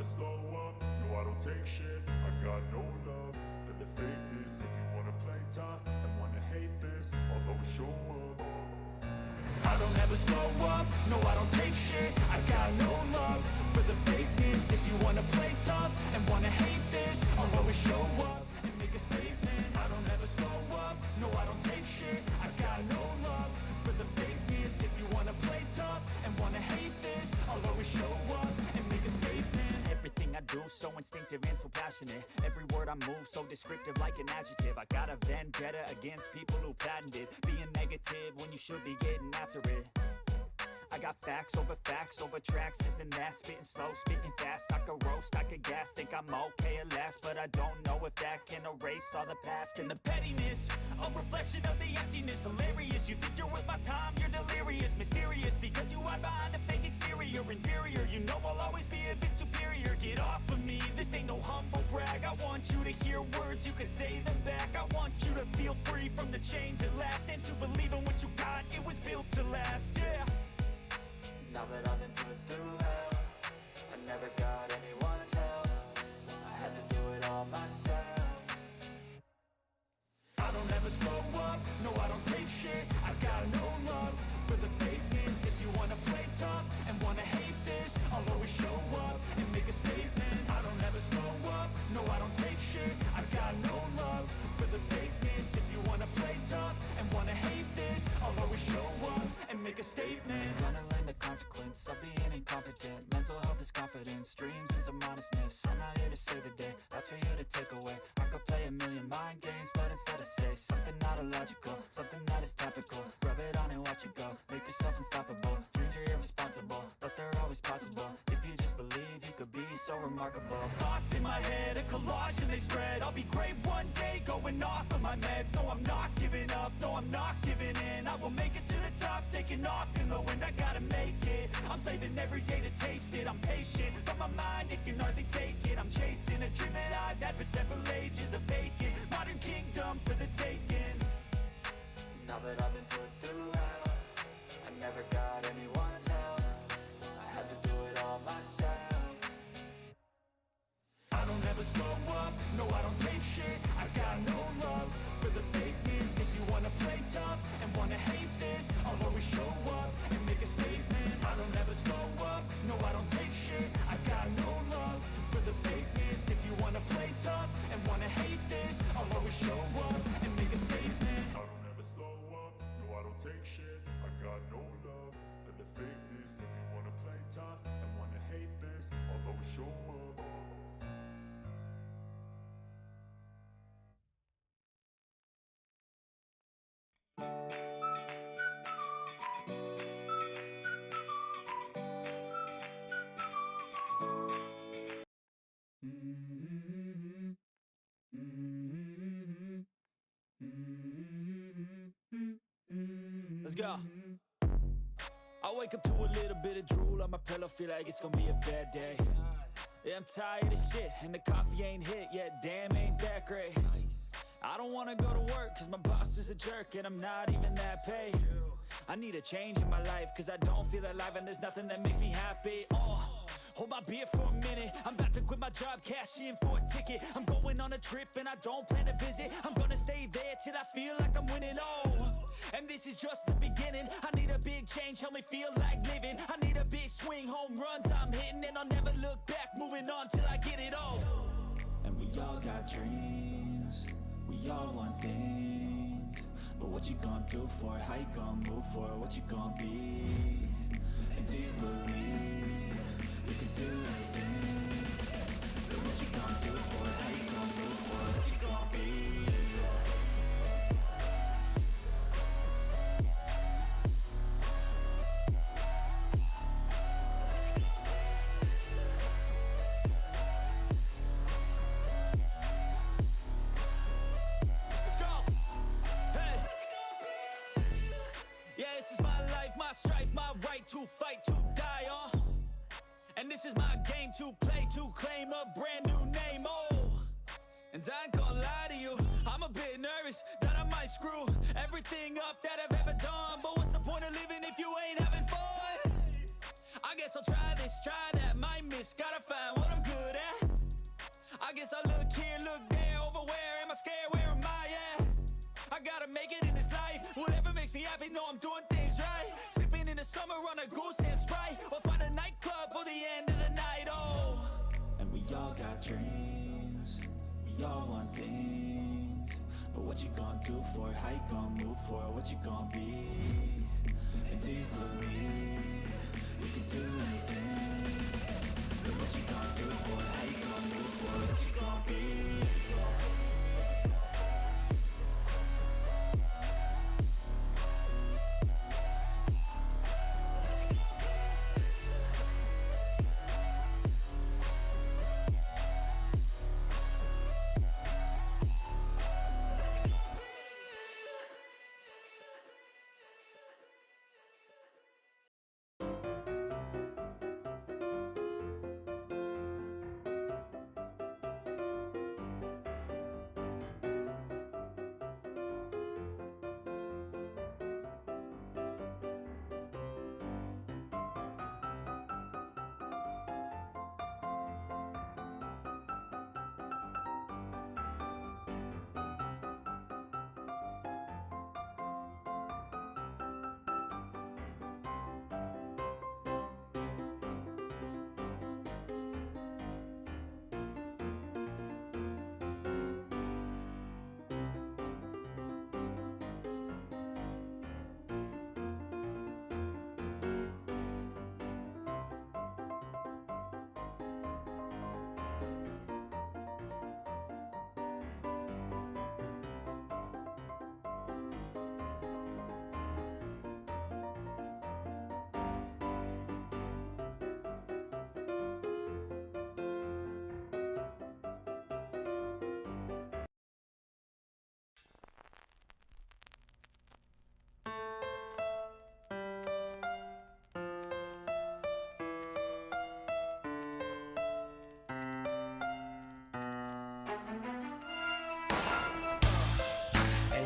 slow up, no I don't take shit. I got no love for the fakeness. If you wanna play tough and wanna hate this, I'll always show up. I don't ever slow up, no I don't take shit. I got no love for the fakeness. If you wanna play tough and wanna hate this, I'll always show up and make a statement. I don't ever slow up, no I don't take shit. I got no love for the fakeness. If you wanna play tough and wanna hate this, I'll always show up and make a statement. Everything I do so instinctive and so passionate. Every word I move so descriptive like an adjective. I got a vendetta against people who patented being negative when you should be getting after it. I got facts over tracks, this and that. Spitting slow, spitting fast, I could roast, I could gas. Think I'm okay at last, but I don't know if that can erase all the past. And the pettiness, a reflection of the emptiness. Hilarious, you think you're with my time, you're delirious. Mysterious, because you hide behind a fake exterior. Inferior, you know I'll always be a bit superior. Get off of me, this ain't no humble brag. I want you to hear words, you can say them back. I want you to feel free from the chains at last, and to believe in what you got, it was built to last, yeah. Now that I've been put through hell, I never got anyone's help. I had to do it all myself. I don't ever slow up, no I don't take shit. I got no love for the fakeness. If you wanna play tough and wanna hate this, I'll always show up and make a statement. I don't ever slow up, no I don't take shit. I got no love for the fakeness. If you wanna play tough and wanna hate this, I'll always show up and make a statement. Gonna learn the consequence of being incompetent. Mental health is confidence, dreams and some honestness. I'm not here to save the day, that's for you to take away. I could play a million mind games, but instead I say something not illogical, something that is topical. Rub it on and watch it go, make yourself unstoppable. Dreams are irresponsible, but they're always possible. If you just believe, you could be so remarkable. Thoughts in my head, a collage and they spread. I'll be great one day, going off of my meds. No, I'm not giving up, no, I'm not giving in. I will make it to the top, taking off in the wind. I gotta make it, I'm saving every day to taste it. I'm patient, but my mind, it can hardly take it. I'm chasing a dream that I've had for several ages. A vacant, modern kingdom for the taking. Now that I've been put through hell, I never got anyone's help. I had to do it all myself. I don't ever slow up, no I don't take shit. I got no love for the fakeness. If you wanna play tough and wanna hate this, I'll always show up and make a statement. I don't ever slow up, no I don't take shit. I got no love for the fakeness. If you wanna play tough and wanna hate this, I'll always show up and make a statement. I don't ever slow up, no I don't take shit. I got no love for the fakeness. If you wanna play tough and wanna hate this, I'll always show up. Let's go. I wake up to a little bit of drool on my pillow, feel like it's gonna be a bad day. Yeah, I'm tired of shit, and the coffee ain't hit yet, damn, ain't that great. I don't wanna go to work, cause my boss is a jerk, and I'm not even that paid. I need a change in my life, cause I don't feel alive, and there's nothing that makes me happy. Hold my beer for a minute, I'm about to quit my job, cash in for a ticket. I'm going on a trip and I don't plan to visit. I'm gonna stay there till I feel like I'm winning, and this is just the beginning. I need a big change, help me feel like living. I need a big swing, home runs I'm hitting, and I'll never look back, moving on till I get it all. And we all got dreams, we all want things, but what you gonna do for it? How you gonna move for it? What you gonna be? And do you believe you can do anything? But what you gonna do for it? How you gonna move for it? What you gonna be? Let's go! Hey! Yeah, this is my life, my strife, my right to fight, to die, and this is my game to play, to claim a brand new name, and I ain't gonna lie to you, I'm a bit nervous that I might screw everything up that I've ever done. But what's the point of living if you ain't having fun? I guess I'll try this, try that, might miss, gotta find what I'm good this, I look here, look there, over where am I scared, where am I at? I gotta make it in this life, whatever makes me happy, know I'm doing things right. Sipping in the summer on a goose and Sprite, or find a nightclub for the end of the night, oh. And we all got dreams, we all want things, but what you gonna do for it, how you gonna move for it, what you gonna be? And do you believe you can do anything? But what you gonna do for it, how you gonna move for it, what you gonna be?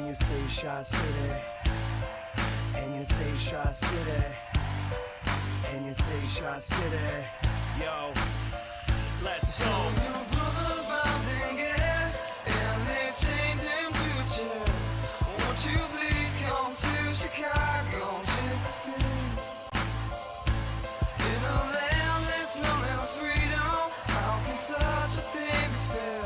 You say Shaw City, and you say Shaw City, and you say Shaw City. Yo, let's go. Your brother's bound to get, and they chained him to a chair. Won't you please come to Chicago just to see? In a land that's known as freedom, how can such a thing be fair?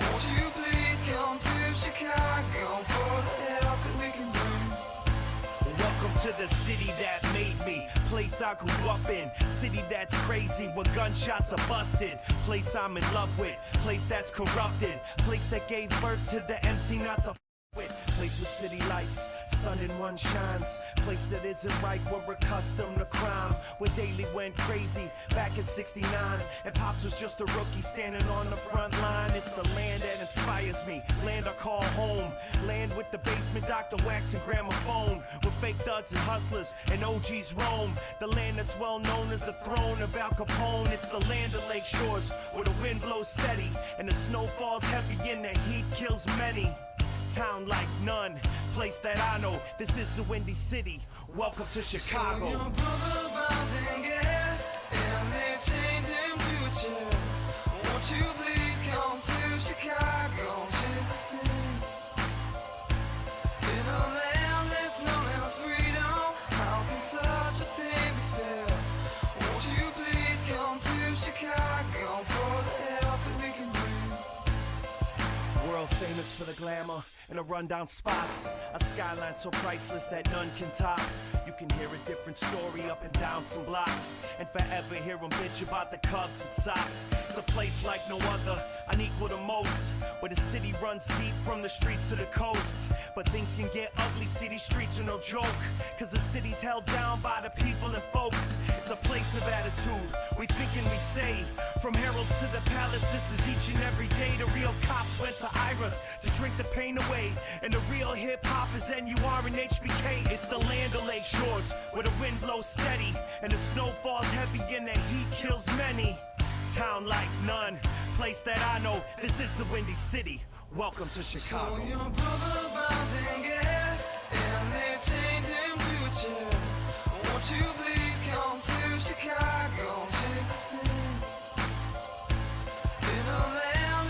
Won't you please come to Chicago for the help that we can bring? Welcome to the city that made me, place I grew up in, city that's crazy where gunshots are busted, place I'm in love with, place that's corrupted, place that gave birth to the MC not to f with, place with city lights, sun and one shines, place that isn't right, we're accustomed to crime, where daily went crazy back in '69, and Pops was just a rookie standing on the front line. It's the land that inspires me, land I call home, land with the basement, Dr. Wax and gramophone, where fake thugs and hustlers and OGs roam, the land that's well known as the throne of Al Capone. It's the land of Lake Shores, where the wind blows steady and the snow falls heavy and the heat kills many. Town like none, place that I know, this is the Windy City, welcome to Chicago. So your brother's bound to get, and they chained him to a chair. Won't you please come to Chicago just to see? In a land that's known as freedom, how can such a thing be fair? Won't you please come to Chicago for the help that we can bring? World famous for the glamour and the rundown spots, a skyline so priceless that none can top. You can hear a different story up and down some blocks, and forever hear them bitch about the Cubs and Sox. It's a place like no other, unequal to most, where the city runs deep from the streets to the coast. But things can get ugly, city streets are no joke, cause the city's held down by the people and folks. It's a place of attitude, we think and we say, from heralds to the palace, this is each and every day. The real cops went to Ira's to drink the pain away, and the real hip-hop is NUR and HBK. It's the land of Lake Shores, where the wind blows steady and the snow falls heavy and the heat kills many. Town like none, place that I know, this is the Windy City, welcome to Chicago. So your brother's bound to get, and they chained him to a chair. Won't you please come to Chicago just to see? In a land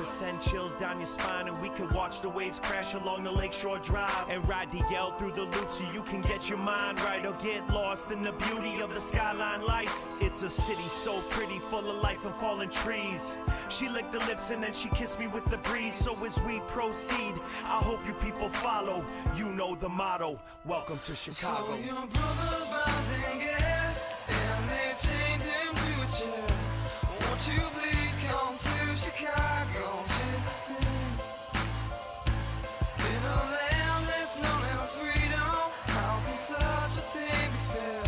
send chills down your spine, and we can watch the waves crash along the Lakeshore Drive and ride the L through the loop so you can get your mind right or get lost in the beauty of the skyline lights. It's a city so pretty, full of life and fallen trees. She licked the lips and then she kissed me with the breeze. So as we proceed, I hope you people follow. You know the motto. Welcome to Chicago. So your brother's binding it, and they chained him to a chair. Won't you please come to Chicago just to sing? In a land that's known as freedom, how can such a thing be fair?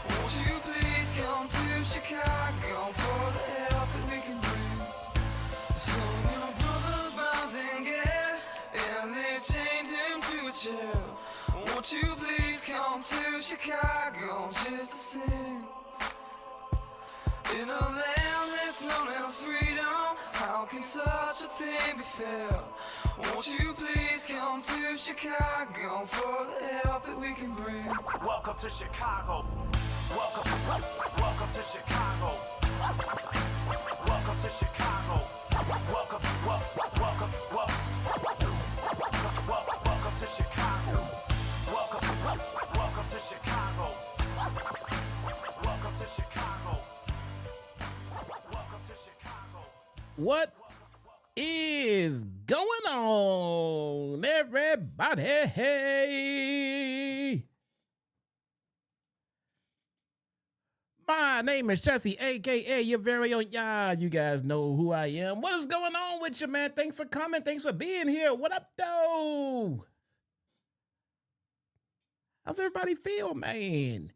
Won't you please come to Chicago for the help that we can bring? So your brother's binding it, and they chained him to a chair. Won't you please come to Chicago just to sing? In a land that's known as freedom, how can such a thing be fair? Won't you please come to Chicago for the help that we can bring? Welcome to Chicago. Welcome to Chicago. Welcome to Chicago. Welcome to Chicago. Welcome to Chicago. Welcome to Chicago. Welcome to Chicago. What is going on, everybody? Hey, my name is Jesse, aka your very own. Yeah, you guys know who I am. What is going on with you, man? Thanks for coming. Thanks for being here. What up, though? How's everybody feel, man?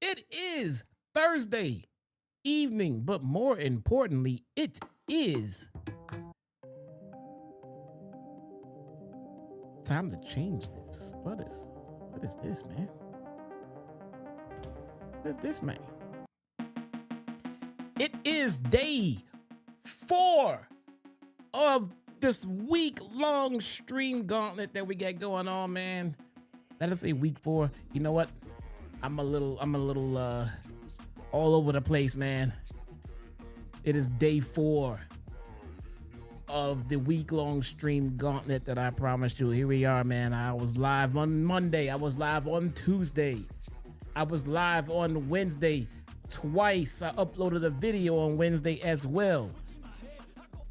It is Thursday evening, but more importantly, it is time to change this. What is this, man? What is this, man? It is day 4 of this week-long stream gauntlet that we got going on, man. Let us say week 4. You know what? I'm a little all over the place, man. It is day 4 of the week-long stream gauntlet that I promised you. Here we are, man. I was live on Monday. I was live on Tuesday. I was live on Wednesday twice. I uploaded a video on Wednesday as well.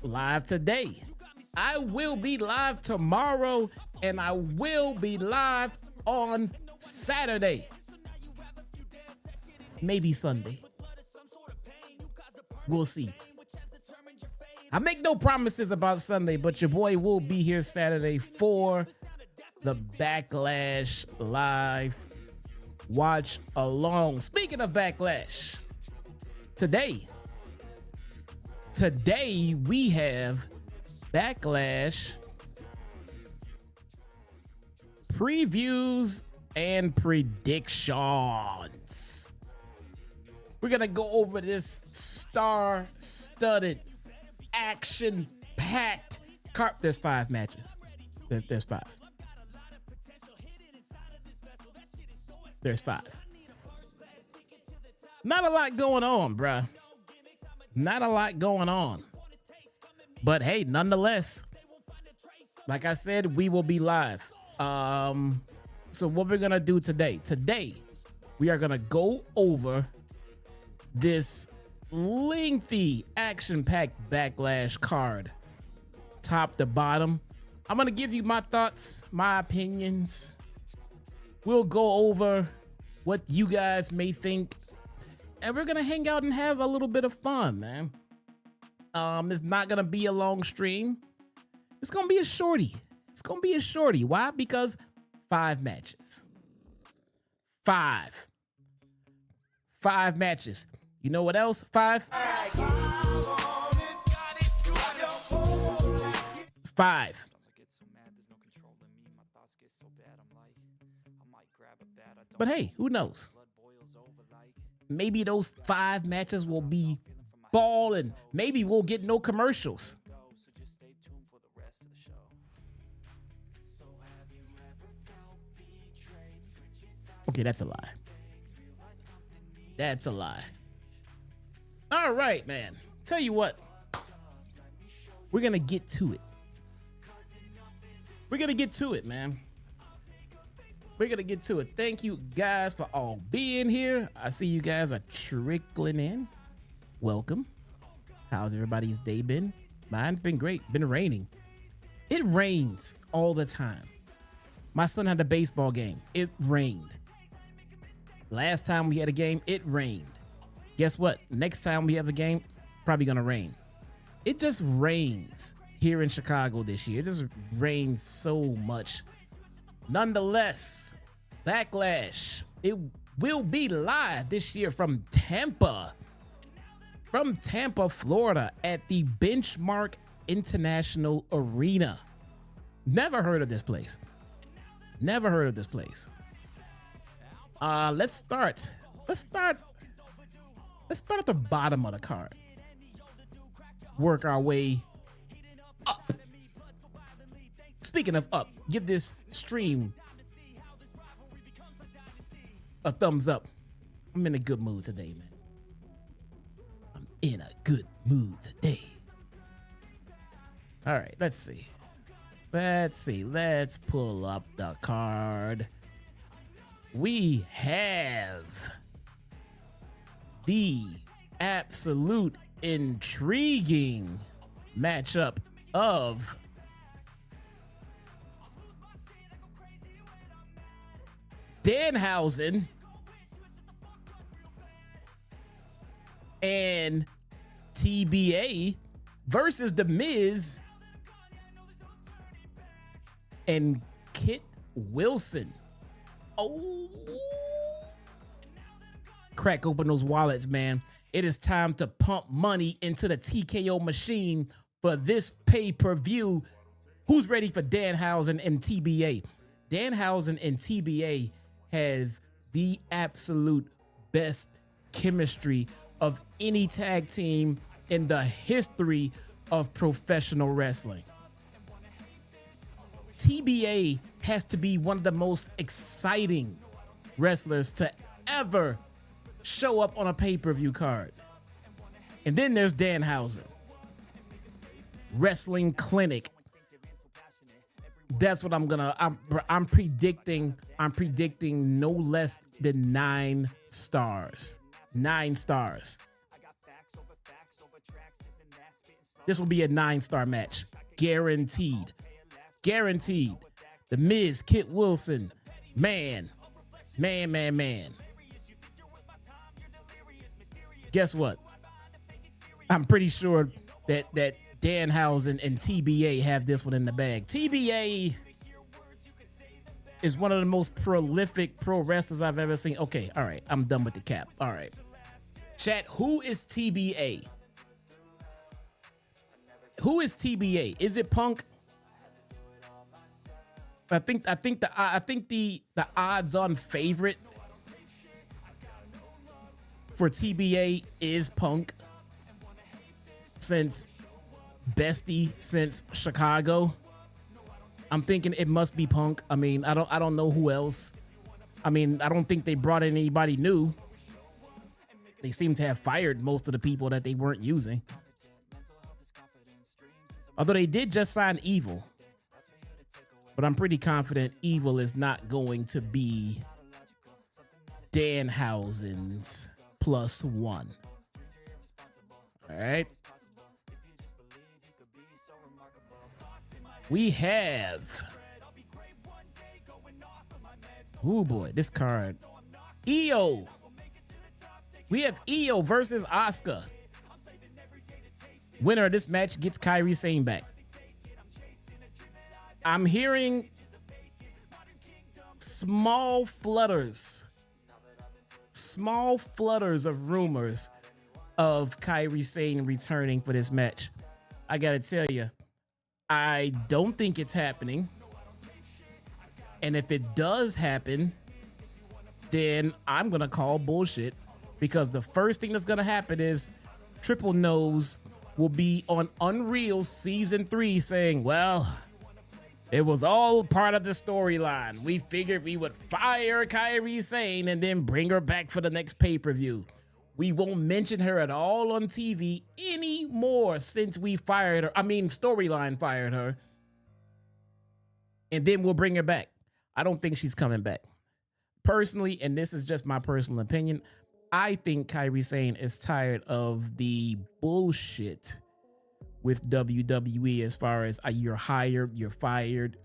Live today. I will be live tomorrow, and I will be live on Saturday. Maybe Sunday. We'll see. I make no promises about Sunday, but your boy will be here Saturday for the Backlash live watch along. Speaking of Backlash, today we have Backlash previews and predictions. We're gonna go over this star-studded, action-packed card. There's 5 matches. There's 5. There's 5. Not a lot going on, bruh. Not a lot going on. But hey, nonetheless, like I said, we will be live. So what we're gonna do today? Today, we are gonna go over this lengthy action-packed Backlash card, top to bottom. I'm gonna give you my thoughts, my opinions. We'll go over what you guys may think, and we're gonna hang out and have a little bit of fun, man. It's not gonna be a long stream. It's gonna be a shorty. It's gonna be a shorty. Why? Because 5 matches. 5 matches. You know what else? 5. 5. But hey, who knows? Maybe those 5 matches will be ballin'. Maybe we'll get no commercials. Okay, that's a lie. That's a lie. All right, man. Tell you what. we're going to get to it. We're going to get to it, man. We're going to get to it. Thank you guys for all being here. I see you guys are trickling in. Welcome. How's everybody's day been? Mine's been great. Been raining. It rains all the time. My son had a baseball game. It rained. Last time we had a game, it rained. Guess what? Next time we have a game, it's probably going to rain. It just rains here in Chicago this year. It just rains so much. Nonetheless, Backlash, it will be live this year from Tampa, Florida at the Benchmark International Arena. Never heard of this place. Never heard of this place. Let's start at the bottom of the card. Work our way up. Speaking of up, give this stream a thumbs up. I'm in a good mood today, man. I'm in a good mood today. All right, let's see. Let's pull up the card. We have the absolute intriguing matchup of Danhausen and TBA versus the Miz and Kit Wilson. Oh, crack open those wallets, man. It is time to pump money into the TKO machine for this pay-per-view. Who's ready for Danhausen and TBA? Danhausen and TBA have the absolute best chemistry of any tag team in the history of professional wrestling. TBA has to be one of the most exciting wrestlers to ever show up on a pay-per-view card. And then there's Danhausen. Wrestling Clinic. That's what I'm predicting no less than 9 stars. 9 stars. This will be a 9-star match. Guaranteed. Guaranteed. The Miz, Kit Wilson. Man. Guess what? I'm pretty sure that Danhausen and TBA have this one in the bag. TBA is one of the most prolific pro wrestlers I've ever seen. Okay, all right. I'm done with the cap. All right. Chat, who is TBA? Who is TBA? Is it Punk? I think the odds-on favorite for TBA is Punk, since bestie since Chicago. I'm thinking it must be Punk. I mean, I don't know who else. I mean, I don't think they brought in anybody new. They seem to have fired most of the people that they weren't using. Although they did just sign Evil. But I'm pretty confident Evil is not going to be Danhausen's +1. All right. We have, oh boy, this card. Iyo. We have Iyo versus Asuka. Winner of this match gets Kairi Sane back. I'm hearing small flutters of rumors of Kairi Sane returning for this match. I gotta tell you, I don't think it's happening. And if it does happen, then I'm gonna call bullshit, because the first thing that's gonna happen is Triple Nose will be on Unreal Season 3 saying, well, it was all part of the storyline. We figured we would fire Kairi Sane and then bring her back for the next pay-per-view. We won't mention her at all on TV anymore since we fired her. I mean, Storyline fired her. And then we'll bring her back. I don't think she's coming back. Personally, and this is just my personal opinion, I think Kairi Sane is tired of the bullshit with WWE as far as you're hired, you're fired,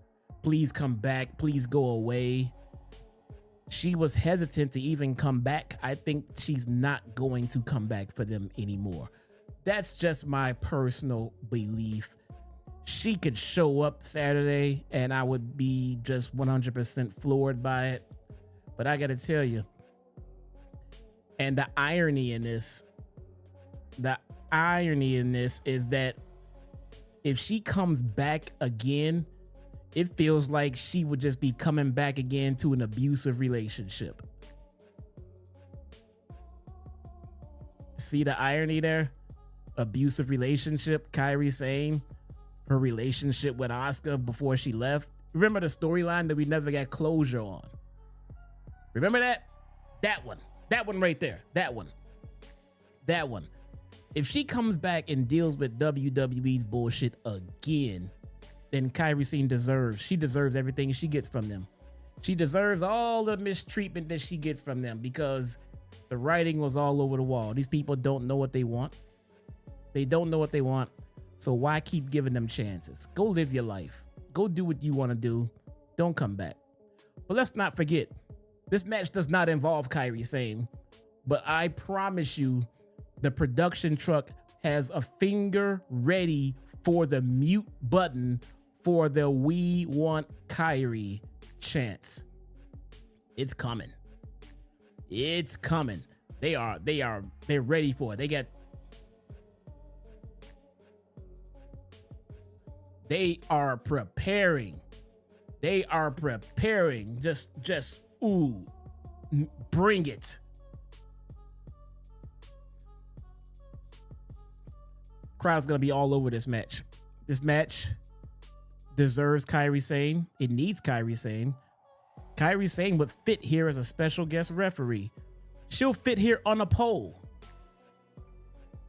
please come back, please go away. She was hesitant to even come back. I think she's not going to come back for them anymore. That's just my personal belief. She could show up Saturday and I would be just 100% floored by it. But I got to tell you, and the irony in this is that if she comes back again, it feels like she would just be coming back again to an abusive relationship. See the irony there? Abusive relationship. Kairi Sane, her relationship with Asuka before she left. Remember the storyline that we never got closure on? Remember that? That one. That one right there. That one. That one. If she comes back and deals with WWE's bullshit again, then Kairi Sane deserves everything she gets from them. She deserves all the mistreatment that she gets from them because the writing was all over the wall. These people don't know what they want. They don't know what they want. So why keep giving them chances? Go live your life. Go do what you want to do. Don't come back. But let's not forget, this match does not involve Kairi Sane. But I promise you, the production truck has a finger ready for the mute button for the "We Want Kairi" chants. It's coming. It's coming. They're ready for it. They are preparing. They are preparing. Just ooh, bring it. Crowd's gonna be all over this match. This match deserves Kairi Sane. It needs Kairi Sane. Kairi Sane would fit here as a special guest referee. She'll fit here on a pole.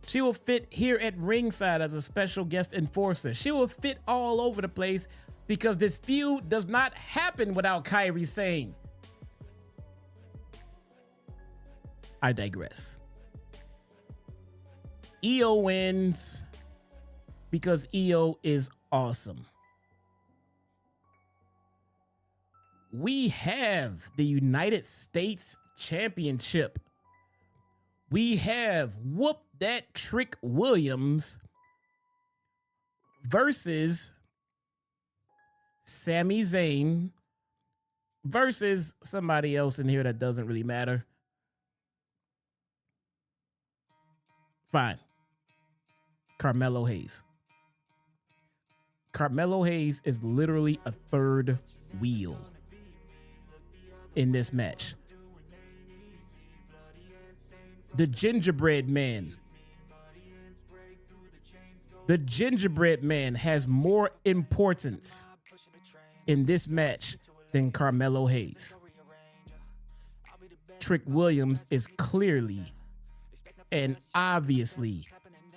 She will fit here at ringside as a special guest enforcer. She will fit all over the place because this feud does not happen without Kairi Sane. I digress. Iyo wins because Iyo is awesome. We have the United States Championship. We have Whoop That Trick Williams versus Sami Zayn versus somebody else in here that doesn't really matter. Fine. Carmelo Hayes. Carmelo Hayes is literally a third wheel in this match. The gingerbread man. The gingerbread man has more importance in this match than Carmelo Hayes. Trick Williams is clearly and obviously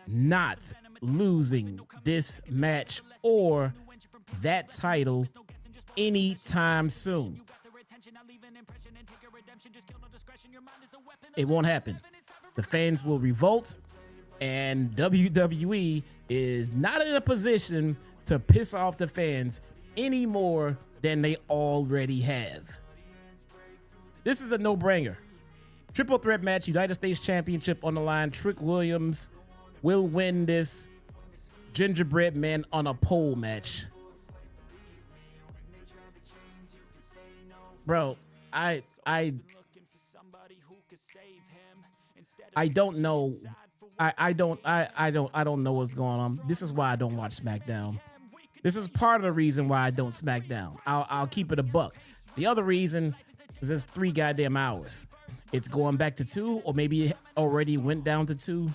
not losing this match or that title anytime soon. It won't happen. The fans will revolt, and WWE is not in a position to piss off the fans any more than they already have. This is a no-brainer. Triple threat match, United States Championship on the line. Trick Williams will win this gingerbread man on a pole match. Bro, I don't know. I don't know what's going on. This is why I don't watch SmackDown. This is part of the reason why I don't SmackDown. I'll keep it a buck. The other reason is it's 3 goddamn hours. It's going back to 2, or maybe it already went down to 2.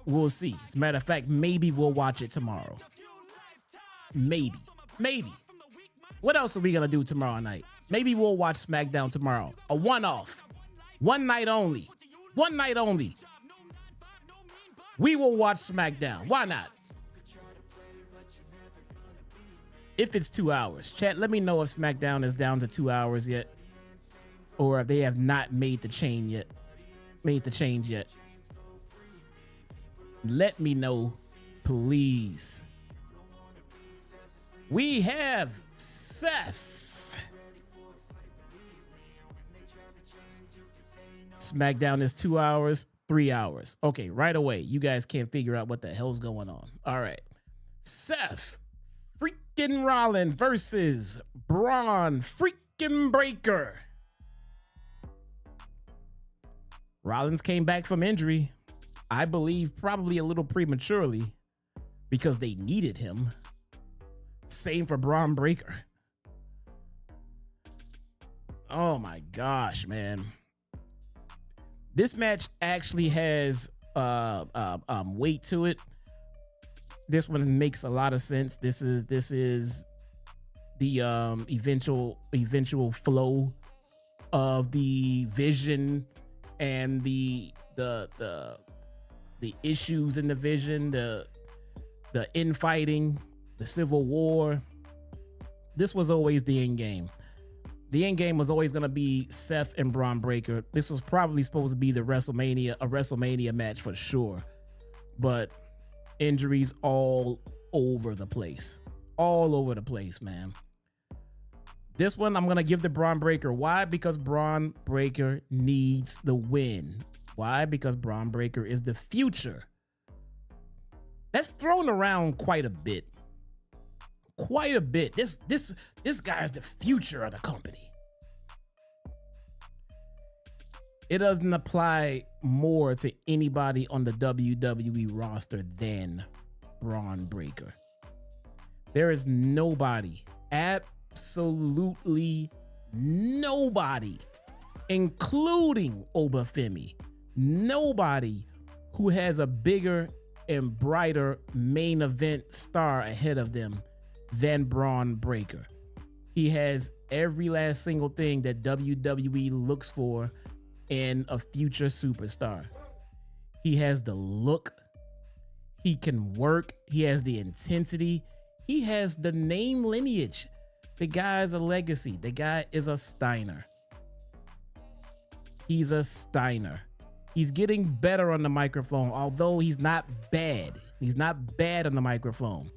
We'll see. As a matter of fact, maybe we'll watch it tomorrow. Maybe. What else are we gonna do tomorrow night? Maybe we'll watch SmackDown tomorrow. A one-off. One night only. One night only. We will watch SmackDown. Why not? If it's 2 hours. Chat, let me know if SmackDown is down to 2 hours yet. Or if they have not made the change yet. Let me know, please. We have Seth. SmackDown is 2 hours, 3 hours. Okay, right away. You guys can't figure out what the hell's going on. All right. Seth freaking Rollins versus Braun freaking Breaker. Rollins came back from injury. I believe probably a little prematurely because they needed him. Same for Braun Breaker. Oh my gosh, man. This match actually has weight to it. This one makes a lot of sense. This is the eventual flow of the vision and the issues in the vision, the infighting, the Civil War. This was always the end game. The end game was always going to be Seth and Braun Breaker. This was probably supposed to be a WrestleMania match for sure. But injuries all over the place. All over the place, man. This one I'm going to give to Braun Breaker. Why? Because Braun Breaker needs the win. Why? Because Braun Breaker is the future. That's thrown around quite a bit. Quite a bit. This guy is the future of the company. It doesn't apply more to anybody on the WWE roster than Braun Breaker. There is nobody, absolutely nobody, including Obafemi, nobody who has a bigger and brighter main event star ahead of them than Braun Breaker. He has every last single thing that WWE looks for in a future superstar. He has the look. He can work. He has the intensity. He has the name lineage. The guy is a legacy. The guy is a Steiner. He's a Steiner. He's getting better on the microphone, although he's not bad. He's not bad on the microphone.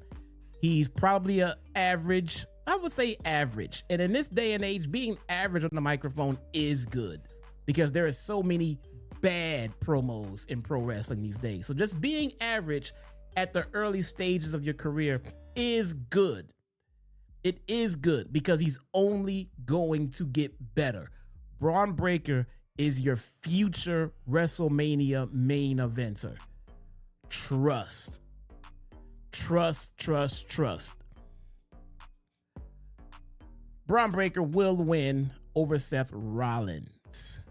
He's probably an average, I would say average. And in this day and age, being average on the microphone is good because there are so many bad promos in pro wrestling these days. So just being average at the early stages of your career is good. It is good because he's only going to get better. Braun Breaker is your future WrestleMania main eventer. Trust. Trust, trust, trust. Braun Breaker will win over Seth Rollins.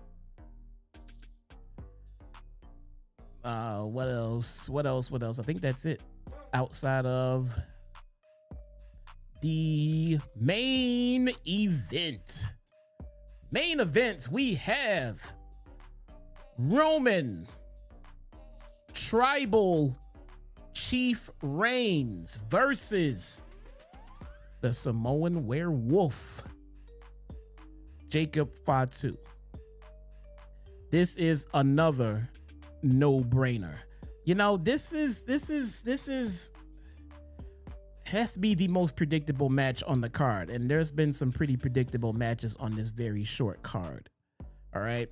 What else? I think that's it. Outside of the main event. Main events, we have Roman Tribal Chief Reigns versus the Samoan Werewolf, Jacob Fatu. This is another no-brainer. You know, this has to be the most predictable match on the card, and there's been some pretty predictable matches on this very short card. All right,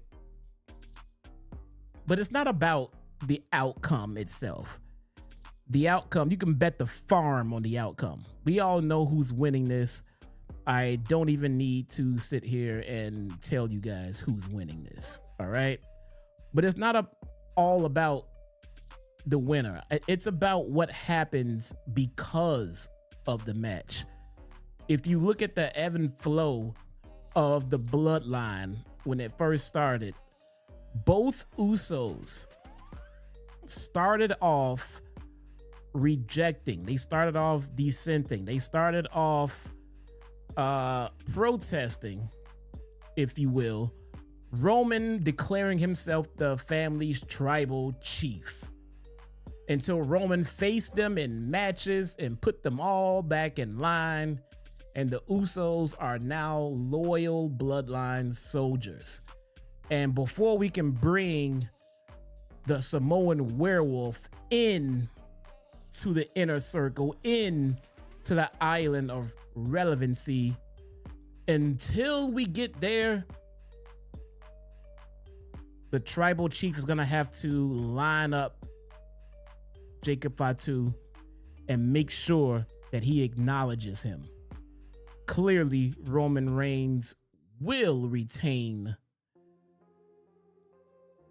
but it's not about the outcome itself. The outcome, you can bet the farm on the outcome. We all know who's winning this. I don't even need to sit here and tell you guys who's winning this. All right, but it's not all about the winner. It's about what happens because of the match. If you look at the ebb and flow of the bloodline when it first started, both Usos started off rejecting. They started off dissenting. They started off protesting, if you will, Roman declaring himself the family's tribal chief until Roman faced them in matches and put them all back in line. And the Usos are now loyal bloodline soldiers. And before we can bring the Samoan werewolf in to the inner circle, in to the island of relevancy, until we get there, the tribal chief is going to have to line up Jacob Fatu and make sure that he acknowledges him. Clearly, Roman Reigns will retain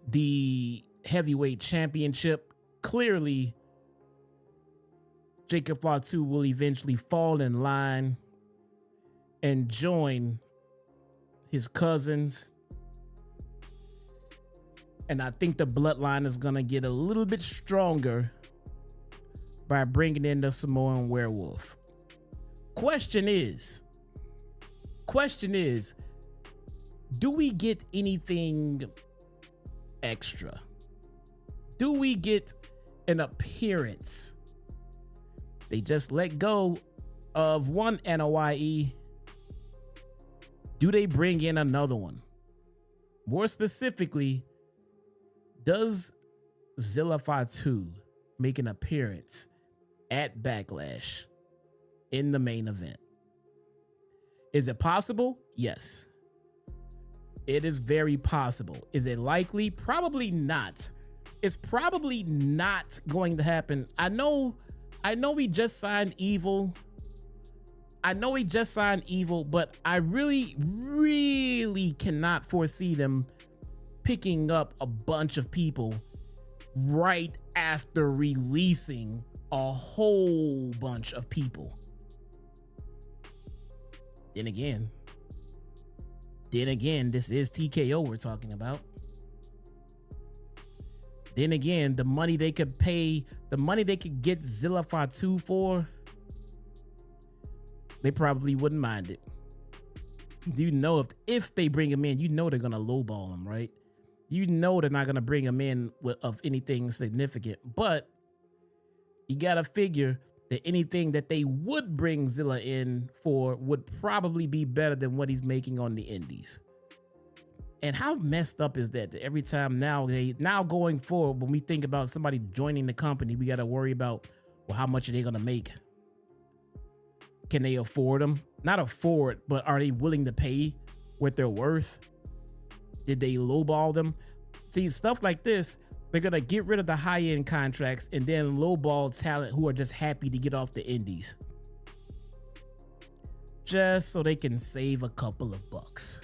the heavyweight championship. Clearly, Jacob Fatu will eventually fall in line and join his cousins. And I think the bloodline is going to get a little bit stronger by bringing in the Samoan werewolf. Question is, do we get anything extra? Do we get an appearance? They just let go of one NOIE. Do they bring in another one? More specifically, does Zilla Fatu make an appearance at Backlash in the main event? Is it possible? Yes. It is very possible. Is it likely? Probably not. It's probably not going to happen. I know we just signed Evil. But I really cannot foresee them picking up a bunch of people right after releasing a whole bunch of people. Then again, this is TKO we're talking about. Then again, the money they could pay, the money they could get Zilla Fatu for, they probably wouldn't mind it. You know, if they bring him in, you know they're gonna lowball him, right? You know they're not gonna bring him in of anything significant, but you gotta figure that anything that they would bring Zilla in for would probably be better than what he's making on the indies. And how messed up is that every time now going forward, when we think about somebody joining the company, we got to worry about, well, how much are they going to make? Can they afford them? Not afford, but are they willing to pay what they're worth? Did they lowball them? See, stuff like this, they're going to get rid of the high-end contracts and then lowball talent who are just happy to get off the indies, just so they can save a couple of bucks.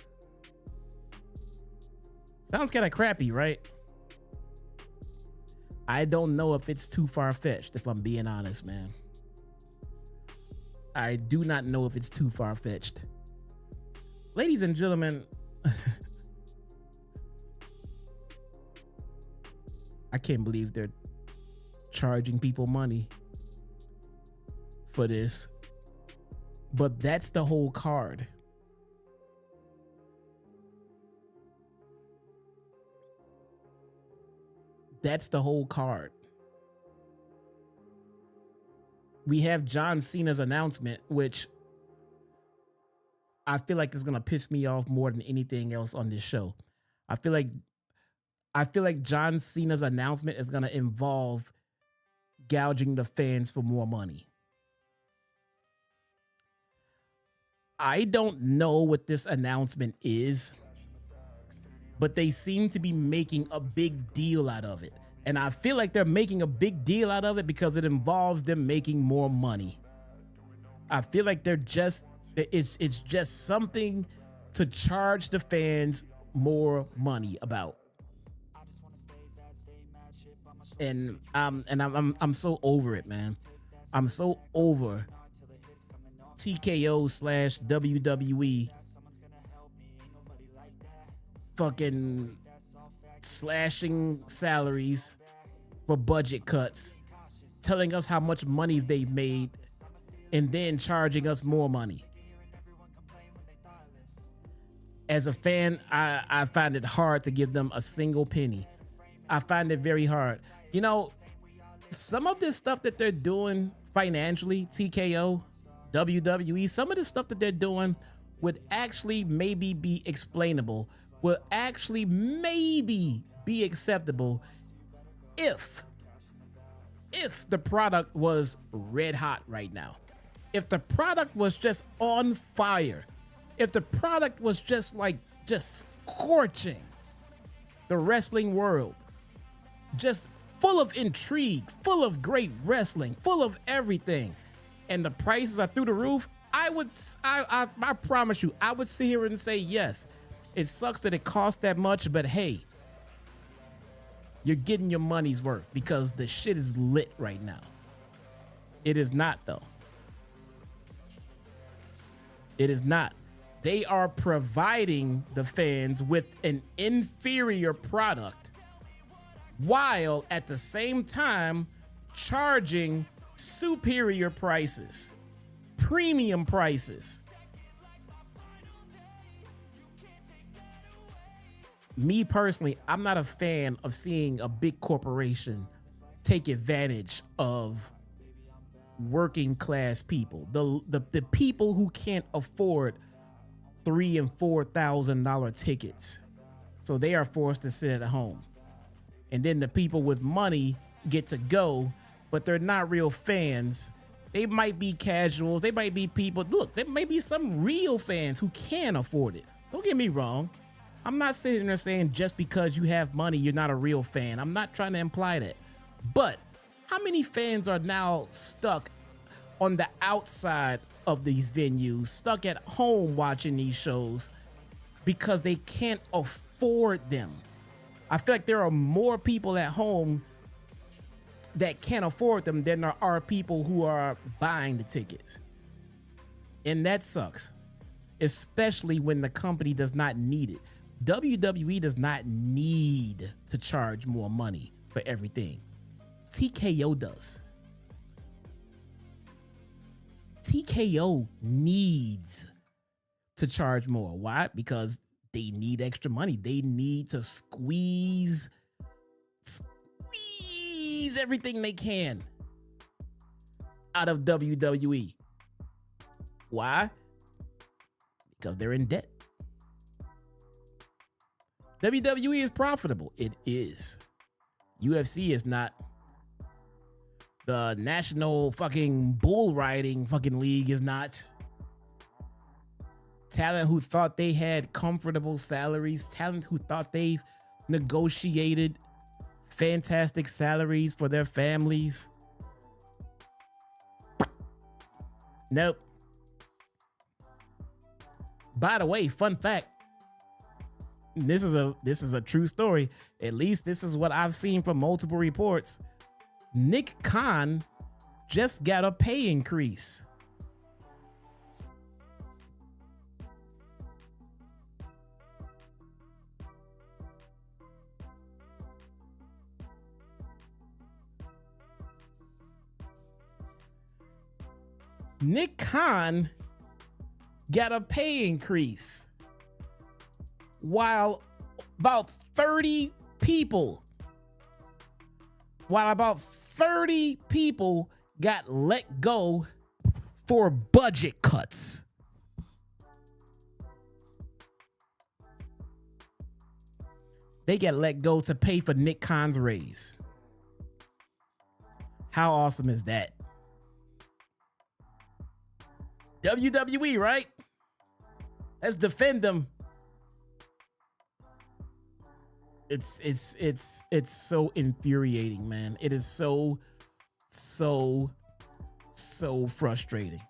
Sounds kind of crappy, right? I don't know if it's too far-fetched, if I'm being honest, man. I do not know if it's too far-fetched. Ladies and gentlemen, I can't believe they're charging people money for this. But that's the whole card. That's the whole card. We have John Cena's announcement, which I feel like is going to piss me off more than anything else on this show. I feel like John Cena's announcement is going to involve gouging the fans for more money. I don't know what this announcement is, but they seem to be making a big deal out of it. And I feel like they're making a big deal out of it because it involves them making more money. I feel like it's just something to charge the fans more money about. And I'm so over it, man. I'm so over TKO / WWE fucking slashing salaries for budget cuts, telling us how much money they've made, and then charging us more money. As a fan, I find it hard to give them a single penny. I find it very hard. You know, some of this stuff that they're doing financially, TKO, WWE, some of the stuff that they're doing would actually maybe be explainable, would actually maybe be acceptable if the product was red hot right now. If the product was just on fire, if the product was just scorching the wrestling world, just full of intrigue, full of great wrestling, full of everything, and the prices are through the roof, I promise you, I would sit here and say, yes, it sucks that it costs that much, but hey, you're getting your money's worth because the shit is lit right now. It is not, though. It is not. They are providing the fans with an inferior product while at the same time charging superior prices, premium prices. Me personally, I'm not a fan of seeing a big corporation take advantage of working class people, the people who can't afford $3,000 and $4,000 tickets, so they are forced to sit at home. And then the people with money get to go, but they're not real fans. They might be casuals. They might be people. Look, there may be some real fans who can afford it. Don't get me wrong. I'm not sitting there saying just because you have money, you're not a real fan. I'm not trying to imply that. But how many fans are now stuck on the outside of these venues, stuck at home watching these shows because they can't afford them? I feel like there are more people at home that can't afford them than there are people who are buying the tickets. And that sucks, especially when the company does not need it. WWE does not need to charge more money for everything. TKO does. TKO needs to charge more. Why? Because they need extra money. They need to squeeze everything they can out of WWE. Why? Because they're in debt. WWE is profitable. It is. UFC is not. The National fucking Bull Riding fucking League is not. Talent who thought they had comfortable salaries. Talent who thought they've negotiated fantastic salaries for their families. Nope. By the way, fun fact. This is a true story. At least this is what I've seen from multiple reports. Nick Khan just got a pay increase. Nick Khan got a pay increase while about 30 people got let go for budget cuts. They got let go to pay for Nick Khan's raise. How awesome is that? WWE, right? Let's defend them. It's so infuriating, man. It is so frustrating.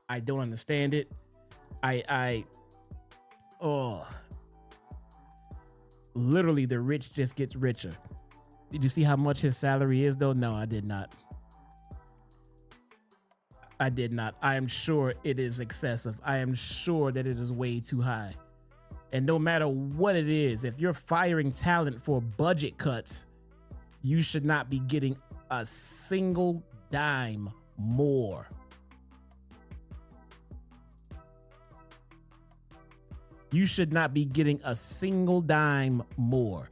I don't understand it. Literally the rich just gets richer. Did you see how much his salary is though? No, I did not. I am sure it is excessive. I am sure that it is way too high. And no matter what it is, if you're firing talent for budget cuts, you should not be getting a single dime more. You should not be getting a single dime more.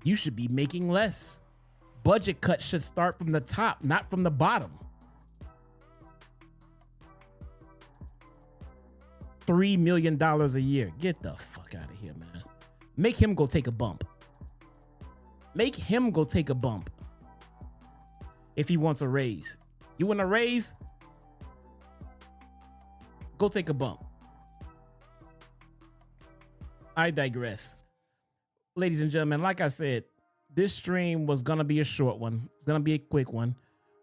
You should be making less. Budget cuts should start from the top, not from the bottom. $3 million a year. Get the fuck out of here, man. Make him go take a bump. Make him go take a bump. If he wants a raise. You want a raise? Go take a bump. I digress. Ladies and gentlemen, like I said, this stream was going to be a short one. It's going to be a quick one.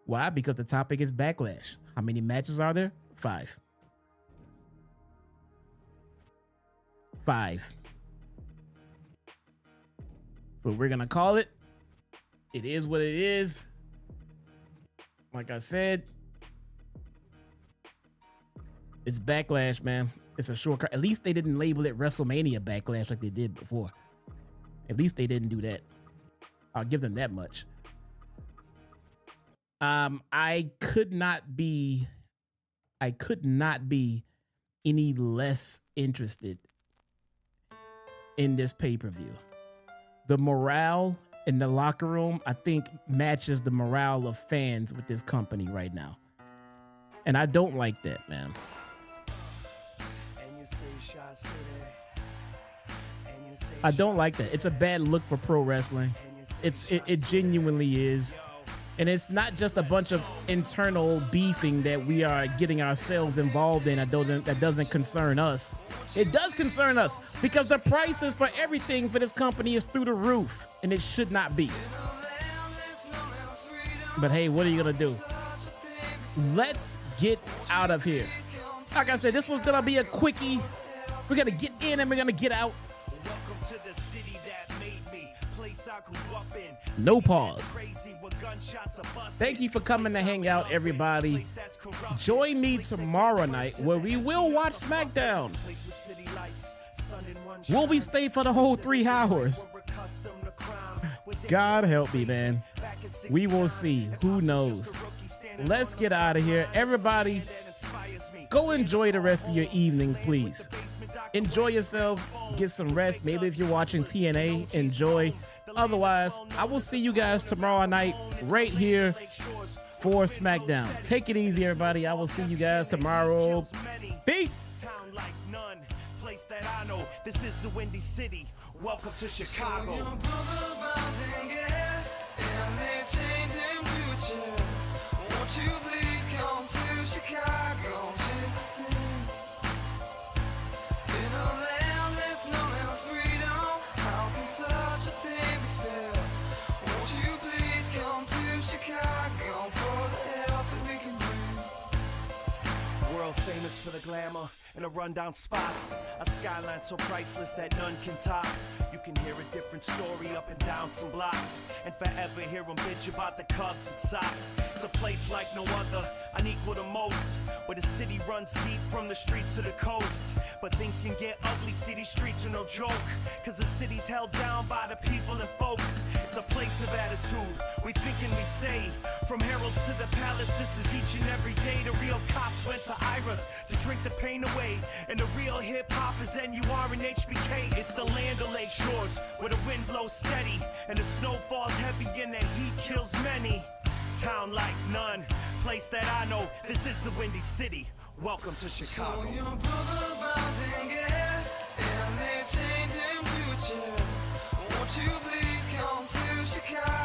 Why? Because the topic is Backlash. How many matches are there? 5. 5. So we're going to call it. It is what it is. Like I said, it's Backlash, man. It's a short card. At least they didn't label it WrestleMania Backlash like they did before. At least they didn't do that. I'll give them that much. I could not be any less interested in this pay-per-view. The morale in the locker room, I think, matches the morale of fans with this company right now. And I don't like that, man. I don't like that. It's a bad look for pro wrestling. It genuinely is. And it's not just a bunch of internal beefing that we are getting ourselves involved in that doesn't concern us. It does concern us because the prices for everything for this company is through the roof, and it should not be. But hey, what are you gonna do? Let's get out of here. Like I said, this was gonna be a quickie. We're gonna get in and we're gonna get out. No pause. Thank you for coming to hang out, everybody. Join me tomorrow night where we will watch SmackDown. Will we stay for the whole 3 hours? God help me, man. We will see. Who knows? Let's get out of here. Everybody, go enjoy the rest of your evenings, please. Enjoy yourselves. Get some rest. Maybe if you're watching TNA, enjoy. Otherwise, I will see you guys tomorrow night right here for SmackDown. Take it easy, everybody. I will see you guys tomorrow. Peace. Place that I know. This is the Windy City. Welcome to Chicago. Your brother's mounting air, and they chained him to a chair. Won't you please come to Chicago just to see? In a land that's known as freedom, how can such a thing be fair? Won't you please come to Chicago for the help that we can bring? World famous for the glamour and the rundown spots, a skyline so priceless that none can top. You can hear a different story up and down some blocks, and forever hear them bitch about the Cubs and Sox. It's a place like no other, unequal to most, where the city runs deep from the streets to the coast. But things can get ugly, city streets are no joke, cause the city's held down by the people and folks. It's a place of attitude, we think and we say. From heralds to the palace, this is each and every day. The real cops went to Ira's to drink the pain away. And the real hip-hop is NUR and HBK. It's the land of Lake Shores, where the wind blows steady and the snow falls heavy and the heat kills many. Town like none, place that I know. This is the Windy City. Welcome to Chicago. So your brother's mounting air, and they chained him to a chair. Won't you please come to Chicago?